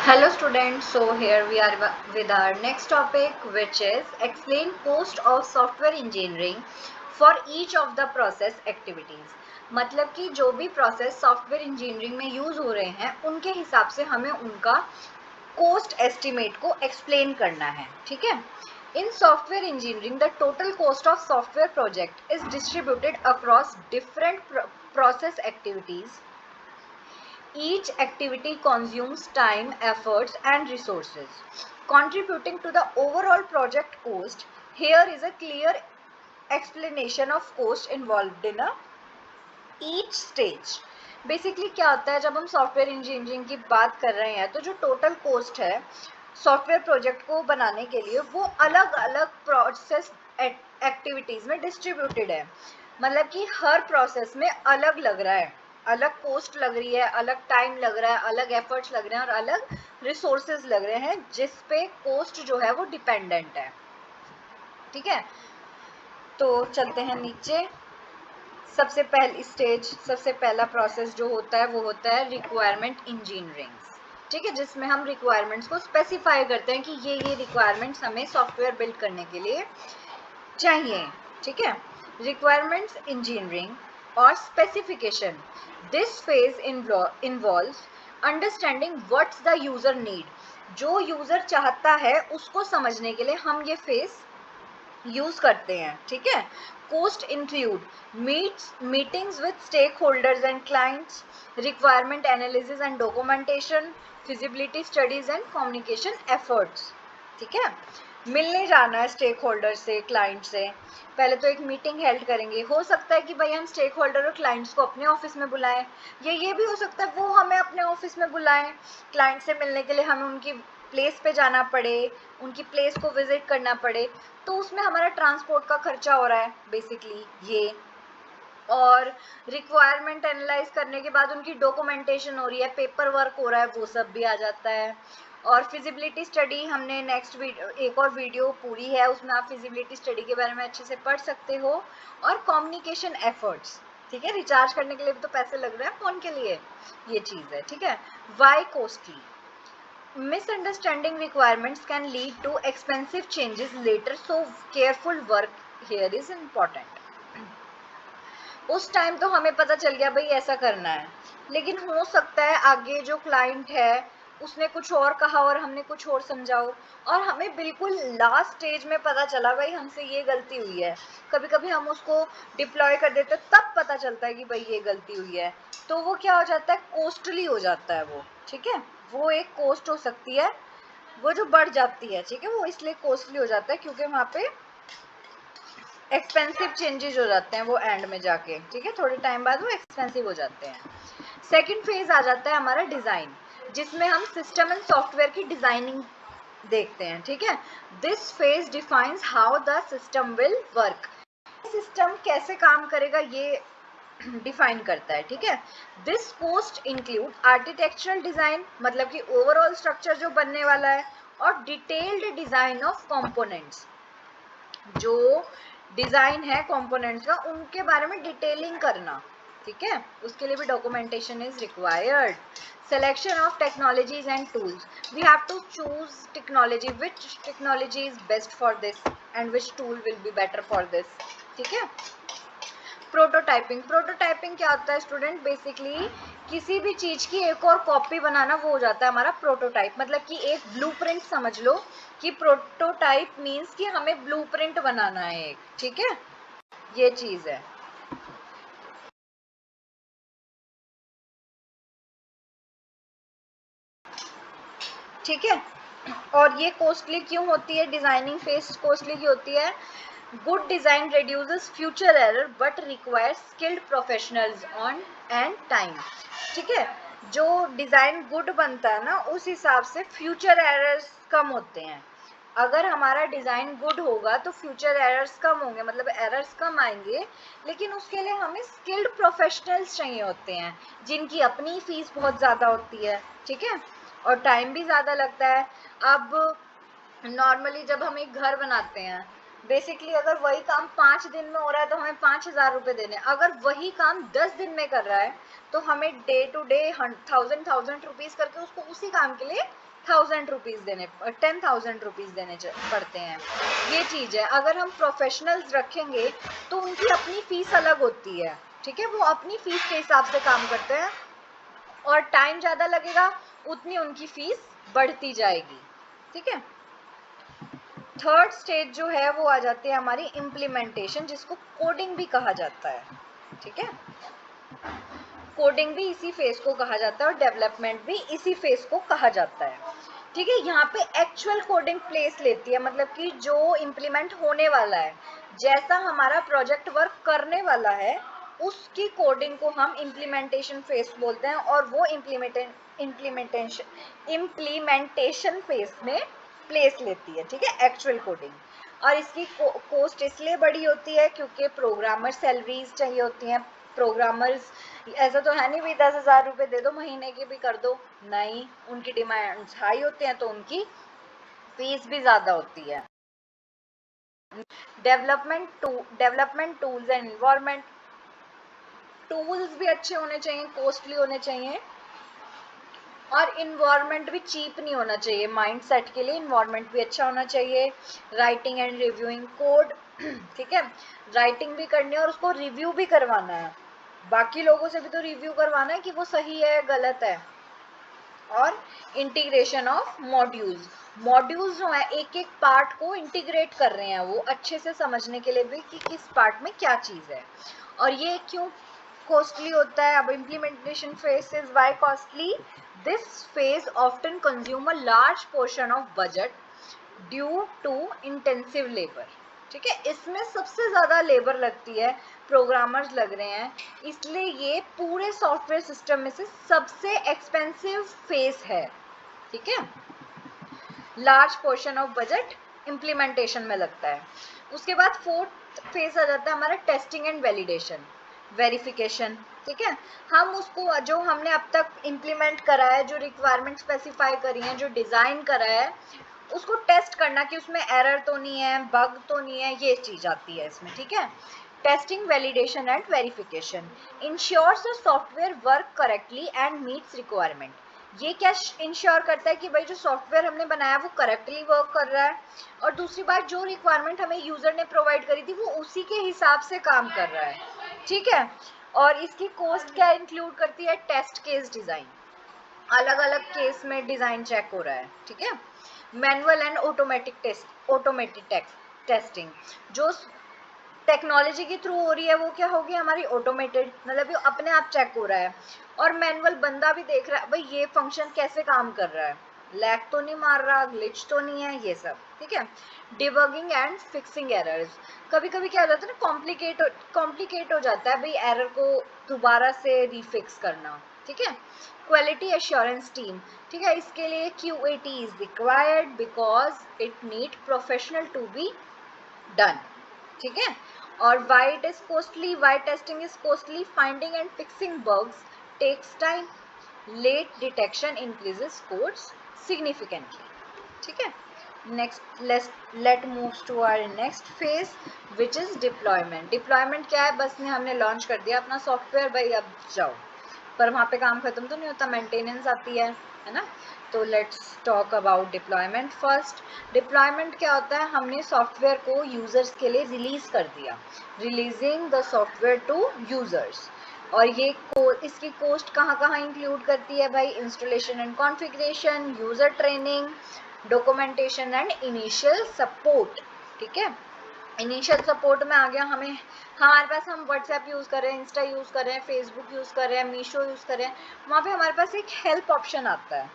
Hello students, so here we are with our next topic, which is explain cost of software engineering for each of the process activities. मतलब कि जो भी process software engineering में use हो रहे हैं उनके हिसाब से हमें उनका कोस्ट एस्टिमेट को एक्सप्लेन करना है. ठीक है. In software engineering, the total cost of software project is distributed across different process activities. Each activity consumes time, efforts, and resources, contributing to the overall project cost. Here is a clear explanation of cost involved in each stage. Basically क्या होता है जब हम software engineering की बात कर रहे हैं तो जो टोटल कोस्ट है सॉफ्टवेयर प्रोजेक्ट को बनाने के लिए वो अलग अलग प्रोसेस एक्टिविटीज में डिस्ट्रीब्यूटेड है. मतलब कि हर प्रोसेस में अलग लग रहा है, अलग कोस्ट लग रही है, अलग टाइम लग रहा है, अलग एफर्ट्स लग रहे हैं और अलग रिसोर्सेज लग रहे हैं जिस पे कोस्ट जो है वो डिपेंडेंट है. ठीक है, तो चलते हैं नीचे. सबसे पहली स्टेज, सबसे पहला प्रोसेस जो होता है वो होता है रिक्वायरमेंट इंजीनियरिंग. ठीक है, जिसमें हम रिक्वायरमेंट्स को स्पेसिफाई करते हैं कि ये रिक्वायरमेंट्स हमें सॉफ्टवेयर बिल्ड करने के लिए चाहिए. ठीक है, रिक्वायरमेंट्स इंजीनियरिंग और specification. This phase involves understanding what's the user need. जो यूजर चाहता है उसको समझने के लिए हम ये फेज यूज करते हैं. ठीक है. Cost include meetings with stakeholders and clients, requirement analysis and documentation, feasibility studies and communication efforts. ठीक है, मिलने जाना है स्टेक होल्डर से, क्लाइंट से. पहले तो एक मीटिंग हेल्ड करेंगे. हो सकता है कि भाई हम स्टेक होल्डर और क्लाइंट्स को अपने ऑफिस में बुलाएं, ये भी हो सकता है वो हमें अपने ऑफिस में बुलाएं. क्लाइंट से मिलने के लिए हमें उनकी प्लेस पे जाना पड़े, उनकी प्लेस को विजिट करना पड़े, तो उसमें हमारा ट्रांसपोर्ट का खर्चा हो रहा है बेसिकली ये. और रिक्वायरमेंट एनालाइज करने के बाद उनकी डॉक्यूमेंटेशन हो रही है, पेपर वर्क हो रहा है, वो सब भी आ जाता है. और फिजिबिलिटी स्टडी हमने नेक्स्ट एक और वीडियो पूरी है, उसमें आप फिजिबिलिटी स्टडी के बारे में अच्छे से पढ़ सकते हो. और कम्युनिकेशन एफर्ट्स. ठीक है, रिचार्ज करने के लिए भी तो पैसे लग रहे हैं फोन के लिए, ये चीज़ है. ठीक है. Why costly. Misunderstanding requirements can lead to expensive changes later, so careful work here is important. उस टाइम तो हमें पता चल गया भाई ऐसा करना है, लेकिन हो सकता है आगे जो क्लाइंट है उसने कुछ और कहा और हमने कुछ और समझाओ, और हमें बिल्कुल लास्ट स्टेज में पता चला भाई हमसे ये गलती हुई है. कभी कभी हम उसको डिप्लॉय कर देते तब पता चलता है कि भाई ये गलती हुई है, तो वो क्या हो जाता है, कॉस्टली हो जाता है वो. ठीक है, वो एक कॉस्ट हो सकती है वो जो बढ़ जाती है. ठीक है, वो इसलिए कॉस्टली हो जाता है क्योंकि वहाँ पे एक्सपेंसिव चेंजेस हो जाते हैं वो एंड में जाके. ठीक है, थोड़े टाइम बाद वो एक्सपेंसिव हो जाते हैं. सेकंड फेज आ जाता है हमारा डिजाइन, जिसमें हम सिस्टम एंड सॉफ्टवेयर की डिजाइनिंग देखते हैं. ठीक है, this phase defines how the system will work. System कैसे काम करेगा ये डिफाइन करता है. ठीक है, this cost include architectural design, मतलब कि ओवरऑल स्ट्रक्चर जो बनने वाला है, और डिटेल्ड डिजाइन ऑफ कंपोनेंट्स. जो डिजाइन है कंपोनेंट्स का उनके बारे में डिटेलिंग करना. ठीक है, उसके लिए भी documentation is required. Selection of technologies and tools. We have to choose technology, which technology is best for this and which tool will be better for this. ठीक है. प्रोटोटाइपिंग. प्रोटोटाइपिंग क्या होता है स्टूडेंट, बेसिकली किसी भी चीज की एक और कॉपी बनाना वो हो जाता है हमारा प्रोटोटाइप. मतलब कि एक ब्लूप्रिंट समझ लो कि प्रोटोटाइप मींस कि हमें ब्लूप्रिंट बनाना है एक. ठीक है, ये चीज है. ठीक है, और ये कॉस्टली क्यों होती है, डिजाइनिंग फेज कॉस्टली क्यों होती है. Good design reduces future error but requires skilled professionals on and time. ठीक है, जो डिजाइन गुड बनता है ना उस हिसाब से फ्यूचर एरर्स कम होते हैं. अगर हमारा डिजाइन गुड होगा तो फ्यूचर एरर्स कम होंगे, मतलब एरर्स कम आएंगे, लेकिन उसके लिए हमें स्किल्ड प्रोफेशनल्स चाहिए होते हैं जिनकी अपनी फीस बहुत ज़्यादा होती है. ठीक है, और टाइम भी ज़्यादा लगता है. अब नॉर्मली जब हम एक घर बनाते हैं, बेसिकली अगर वही काम 5 दिन में हो रहा है तो हमें 5,000 रुपये देने. अगर वही काम 10 दिन में कर रहा है तो हमें डे टू डे 1000 रुपीज करके उसको उसी काम के लिए ₹1000 देने 10,000 देने पड़ते हैं। ये चीज़ है। अगर हम प्रोफेशनल्स रखेंगे तो उनकी अपनी फीस अलग होती है, ठीक है, वो अपनी फीस के हिसाब से काम करते हैं और टाइम ज़्यादा लगेगा उतनी उनकी फीस बढ़ती जाएगी, ठीक है। थर्ड स्टेज जो है वो आ जाती है हमारी इम्प्लीमेंटेशन, जिसको कोडिंग भी कहा जाता है, ठीक है। कोडिंग भी इसी फेज को कहा जाता है और डेवलपमेंट भी इसी फेज को कहा जाता है, ठीक है। यहाँ पे एक्चुअल कोडिंग प्लेस लेती है, मतलब कि जो इम्प्लीमेंट होने वाला है, जैसा हमारा प्रोजेक्ट वर्क करने वाला है उसकी कोडिंग को हम इम्प्लीमेंटेशन फेज बोलते हैं और वो इम्प्लीमेंटेशन फेज में प्लेस लेती है, ठीक है, एक्चुअल कोडिंग। और इसकी कॉस्ट इसलिए बड़ी होती है क्योंकि प्रोग्रामर सैलरीज चाहिए होती हैं। प्रोग्रामर्स ऐसा तो है नहीं भाई 10,000 दे दो महीने की भी कर दो, नहीं, उनकी डिमांड्स हाई होती हैं तो उनकी फीस भी ज़्यादा होती है। Development tools and environment, tools भी अच्छे होने चाहिए, कॉस्टली होने चाहिए और इन्वायरमेंट भी चीप नहीं होना चाहिए। माइंडसेट के लिए इन्वायरमेंट भी अच्छा होना चाहिए। राइटिंग एंड रिव्यूइंग कोड, ठीक है, राइटिंग भी करनी है और उसको रिव्यू भी करवाना है, बाकी लोगों से भी तो रिव्यू करवाना है कि वो सही है गलत है। और इंटीग्रेशन ऑफ मॉड्यूल्स, मॉड्यूल्स जो है एक एक पार्ट को इंटीग्रेट कर रहे हैं वो अच्छे से समझने के लिए भी कि किस पार्ट में क्या चीज़ है। और ये क्यों कॉस्टली होता है? अब implementation phase is why costly, this phase often consume a large portion of budget due to intensive labour, ठीक है, इसमें सबसे ज़्यादा लेबर लगती है, प्रोग्रामर्स लग रहे हैं, इसलिए ये पूरे सॉफ्टवेयर सिस्टम में से सबसे एक्सपेंसिव फेज है, ठीक है। Large portion of budget implementation में लगता है। उसके बाद फोर्थ फेज आ जाता है हमारा टेस्टिंग एंड वैलिडेशन, वेरिफिकेशन, ठीक है। हम उसको जो हमने अब तक इम्प्लीमेंट करा है, जो रिक्वायरमेंट स्पेसिफाई करी है, जो डिज़ाइन करा है, उसको टेस्ट करना कि उसमें एरर तो नहीं है, बग तो नहीं है, ये चीज़ आती है इसमें, ठीक है। Testing, validation and verification ensures the software work correctly and meets requirement. ये क्या इंश्योर करता है कि भाई जो सॉफ्टवेयर हमने बनाया वो करेक्टली वर्क कर रहा है और दूसरी बात जो रिक्वायरमेंट हमें यूज़र ने प्रोवाइड करी थी वो उसी के हिसाब से काम कर रहा है, ठीक है। और इसकी कॉस्ट क्या इंक्लूड करती है? टेस्ट केस डिज़ाइन, अलग अलग केस में डिज़ाइन चेक हो रहा है, ठीक है। मैनुअल एंड ऑटोमेटेड टेस्टिंग, जो टेक्नोलॉजी के थ्रू हो रही है वो क्या होगी हमारी ऑटोमेटेड, मतलब ये अपने आप चेक हो रहा है। और मैनुअल बंदा भी देख रहा है भाई ये फंक्शन कैसे काम कर रहा है, लैग तो नहीं मार रहा, ग्लिच तो नहीं है, ये सब, ठीक है। डिबगिंग एंड फिक्सिंग एरर्स, कभी कभी क्या हो जाता है ना, कॉम्प्लिकेट हो जाता है भाई एरर को दोबारा से रिफिक्स करना, ठीक है। क्वालिटी एश्योरेंस टीम, ठीक है, इसके लिए QAT is required because it need professional to be done, ठीक है। और why it is costly, why testing is costly, finding and fixing bugs takes time, late detection increases costs significantly, ठीक है। Next let moves to our next phase which is deployment. Deployment क्या है? बस ने हमने लॉन्च कर दिया अपना सॉफ्टवेयर, भाई अब जाओ, पर वहाँ पे काम खत्म तो नहीं होता, मेंटेनेंस आती है ना। तो let's talk about deployment first. Deployment क्या होता है? हमने सॉफ्टवेयर को यूज़र्स के लिए रिलीज़ कर दिया, releasing the software to users. और ये इसकी कॉस्ट कहाँ कहाँ इंक्लूड करती है भाई? Installation and configuration, user training, documentation and initial support, ठीक है। इनिशियल सपोर्ट में आ गया हमें, हमारे पास हम व्हाट्सएप यूज़ कर रहे हैं, इंस्टा यूज़ कर रहे हैं, फेसबुक यूज़ कर रहे हैं, मीशो यूज़ कर रहे हैं, वहाँ पे हमारे पास एक हेल्प ऑप्शन आता है,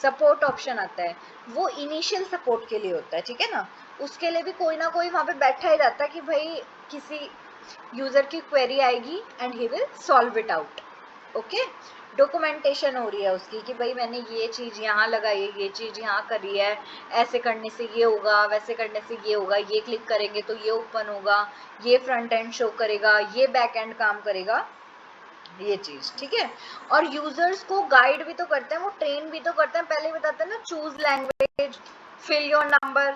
सपोर्ट ऑप्शन आता है, वो इनिशियल सपोर्ट के लिए होता है, ठीक है ना। उसके लिए भी कोई ना कोई वहाँ पे बैठा ही रहता है कि भाई किसी यूज़र की क्वेरी आएगी and he will solve it out, okay. Documentation हो रही है उसकी कि भाई मैंने ये चीज़ यहाँ लगाई है, ये चीज़ यहाँ करी है, ऐसे करने से ये होगा, वैसे करने से ये होगा, ये क्लिक करेंगे तो ये ओपन होगा, ये फ्रंट एंड शो करेगा, ये बैक एंड काम करेगा, ये चीज़, ठीक है। और यूजर्स को गाइड भी तो करते हैं, वो ट्रेन भी तो करते हैं, पहले बताते हैं ना, choose language, fill your number,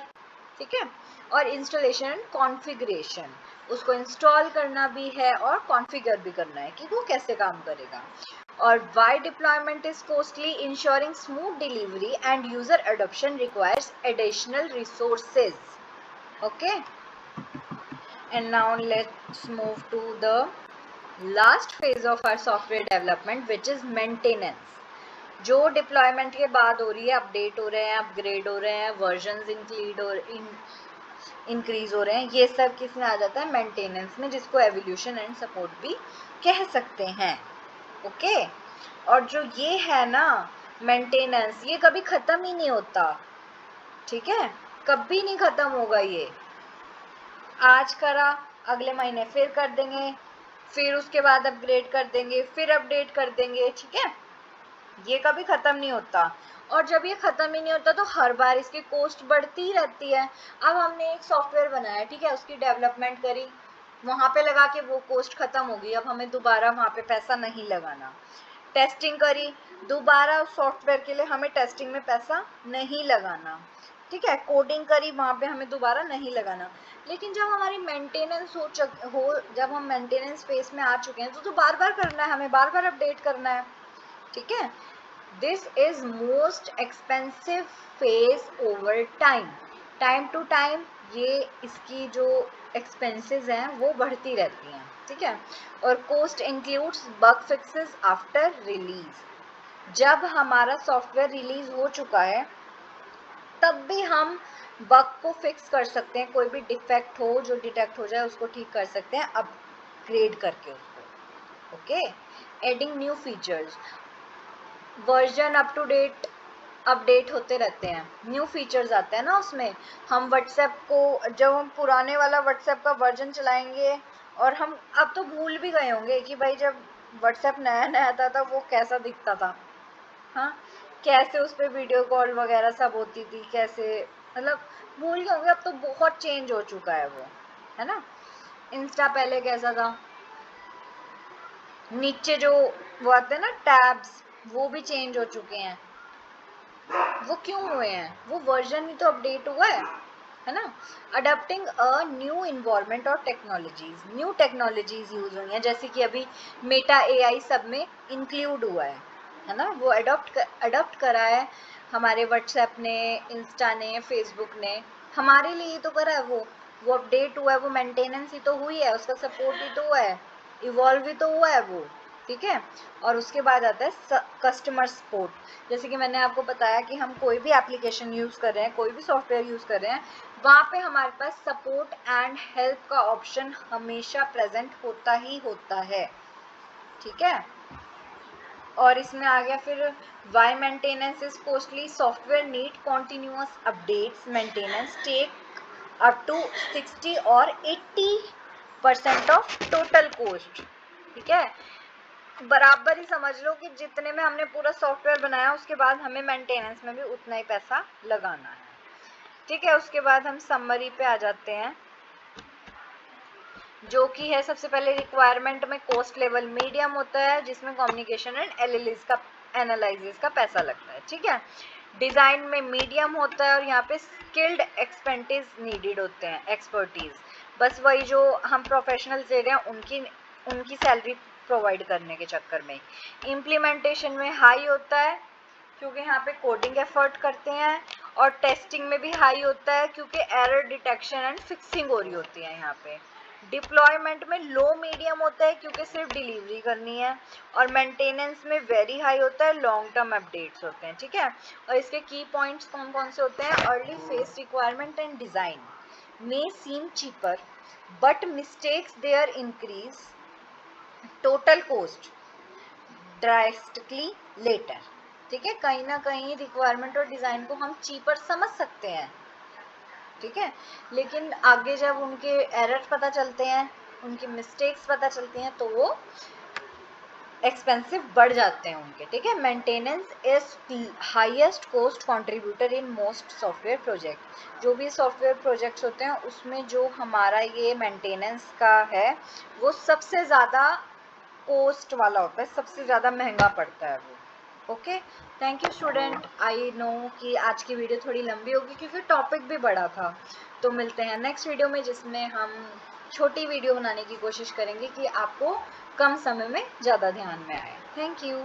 ठीक है। और इंस्टॉलेशन एंड कॉन्फ़िगरेशन, उसको इंस्टॉल करना भी है और कॉन्फ़िगर भी करना है कि वो कैसे काम करेगा। और why deployment is costly, ensuring smooth delivery and user adoption requires additional resources. Okay, and now let's move to the last phase of our software development which is maintenance. जो डिप्लॉयमेंट के बाद हो रही है, अपडेट हो रहे हैं, upgrade हो रहे हैं, वर्जन्स इंक्रीज हो रहे हैं, ये सब किस में आ जाता है? मेंटेनेंस में, जिसको एवोल्यूशन एंड सपोर्ट भी कह सकते हैं. ओके, और जो ये है ना मेंटेनेंस, ये कभी खत्म ही नहीं होता. ठीक है, कभी नहीं खत्म होगा. ये आज करा, अगले महीने फिर कर देंगे, फिर उसके बाद अपग्रेड कर देंगे, फिर अपडेट कर देंगे. ठीक है, ये कभी खत्म नहीं होता. और जब ये खत्म ही नहीं होता तो हर बार इसकी कॉस्ट बढ़ती ही रहती है. अब हमने एक सॉफ्टवेयर बनाया, ठीक है, उसकी डेवलपमेंट करी, वहां पे लगा के वो कॉस्ट खत्म हो गई. अब हमें दोबारा वहां पे पैसा नहीं लगाना. टेस्टिंग करी, दोबारा उस सॉफ्टवेयर के लिए हमें टेस्टिंग में पैसा नहीं लगाना. ठीक है, कोडिंग करी, वहां पे हमें दोबारा नहीं लगाना. लेकिन जब हमारी मेंटेनेंस जब हम मेंटेनेंस फेज में आ चुके हैं तो बार बार करना है, हमें बार बार अपडेट करना है. ठीक है, this is most expensive phase over time. Time to time ये इसकी जो एक्सपेंसेस हैं वो बढ़ती रहती हैं. ठीक है, और cost includes bug fixes after release. जब हमारा सॉफ्टवेयर रिलीज हो चुका है तब भी हम बग को फिक्स कर सकते हैं. कोई भी डिफेक्ट हो जो डिटेक्ट हो जाए उसको ठीक कर सकते हैं अपग्रेड करके उसको. Okay, adding new features. Version up to date update होते रहते हैं, न्यू फीचर्स आते हैं ना उसमें. हम व्हाट्सएप को, जब हम पुराने वाला व्हाट्सएप का वर्जन चलाएंगे, और हम अब तो भूल भी गए होंगे कि भाई जब व्हाट्सएप नया नया आता था वो कैसा दिखता था. हाँ, कैसे उस पर वीडियो कॉल वगैरह सब होती थी, कैसे, मतलब भूल गए होंगे. अब तो बहुत चेंज हो चुका है वो, है ना. इंस्टा पहले कैसा था, नीचे जो वो आते हैं ना टैब्स, वो भी चेंज हो चुके हैं. वो क्यों हुए हैं? वो वर्जन ही तो अपडेट हुआ है ना. अडॉप्टिंग अ न्यू इन्वायरमेंट और टेक्नोलॉजीज, न्यू टेक्नोलॉजीज यूज हुई हैं, जैसे कि अभी मेटा एआई सब में इंक्लूड हुआ है ना. वो अडॉप्ट करा है हमारे व्हाट्सएप ने, इंस्टा ने, फेसबुक ने, हमारे लिए ही तो करा है. वो अपडेट हुआ है, वो मेंटेनेंस ही तो हुई है, उसका सपोर्ट ही तो हुआ है, इवॉल्व ही तो हुआ है वो. ठीक है, और उसके बाद आता है कस्टमर सपोर्ट. जैसे कि मैंने आपको बताया कि हम कोई भी एप्लीकेशन यूज़ कर रहे हैं, कोई भी सॉफ्टवेयर यूज़ कर रहे हैं, वहाँ पे हमारे पास सपोर्ट एंड हेल्प का ऑप्शन हमेशा प्रेजेंट होता ही होता है. ठीक है, और इसमें आ गया फिर why maintenance is costly. Software need continuous updates. Maintenance take up to 60 और 80% ऑफ टोटल कॉस्ट. ठीक है, बराबर ही समझ लो कि जितने में हमने पूरा सॉफ्टवेयर बनाया उसके बाद हमें मेंटेनेंस में भी उतना ही पैसा लगाना है. ठीक है, उसके बाद हम समरी पे आ जाते हैं, जो कि है सबसे पहले रिक्वायरमेंट में कॉस्ट लेवल मीडियम होता है, जिसमें कम्युनिकेशन एंड एनालिसिस का पैसा लगता है. ठीक है, डिजाइन में मीडियम होता है, और यहाँ पे स्किल्ड एक्सपर्टीज नीडेड होते हैं, एक्सपर्टीज. बस वही जो हम प्रोफेशनल्स दे रहे हैं उनकी सैलरी प्रोवाइड करने के चक्कर में. इम्प्लीमेंटेशन में हाई होता है क्योंकि यहाँ पे कोडिंग एफर्ट करते हैं, और टेस्टिंग में भी हाई होता है क्योंकि एरर डिटेक्शन एंड फिक्सिंग हो रही होती है यहाँ पे. डिप्लॉयमेंट में लो मीडियम होता है क्योंकि सिर्फ डिलीवरी करनी है, और मेंटेनेंस में वेरी हाई होता है, लॉन्ग टर्म अपडेट्स होते हैं. ठीक है, और इसके की पॉइंट्स कौन कौन से होते हैं? Early face requirement and design may seem cheaper but mistakes there increase total cost drastically later. ठीक है, कहीं ना कहीं रिक्वायरमेंट और डिजाइन को हम चीपर समझ सकते हैं. ठीक है, लेकिन आगे जब उनके एरर पता चलते हैं, उनकी मिस्टेक्स पता चलती हैं, तो वो एक्सपेंसिव बढ़ जाते हैं उनके. ठीक है, maintenance is highest cost contributor in most software project. जो भी सॉफ्टवेयर प्रोजेक्ट्स होते हैं उसमें जो हमारा ये मेंटेनेंस का है वो सबसे ज़्यादा कॉस्ट वाला होता है, सबसे ज़्यादा महंगा पड़ता है वो. Okay, thank you student. I know कि आज की वीडियो थोड़ी लंबी होगी क्योंकि टॉपिक भी बड़ा था. तो मिलते हैं नेक्स्ट वीडियो में, जिसमें हम छोटी वीडियो बनाने की कोशिश करेंगे कि आपको कम समय में ज़्यादा ध्यान में आए। Thank you.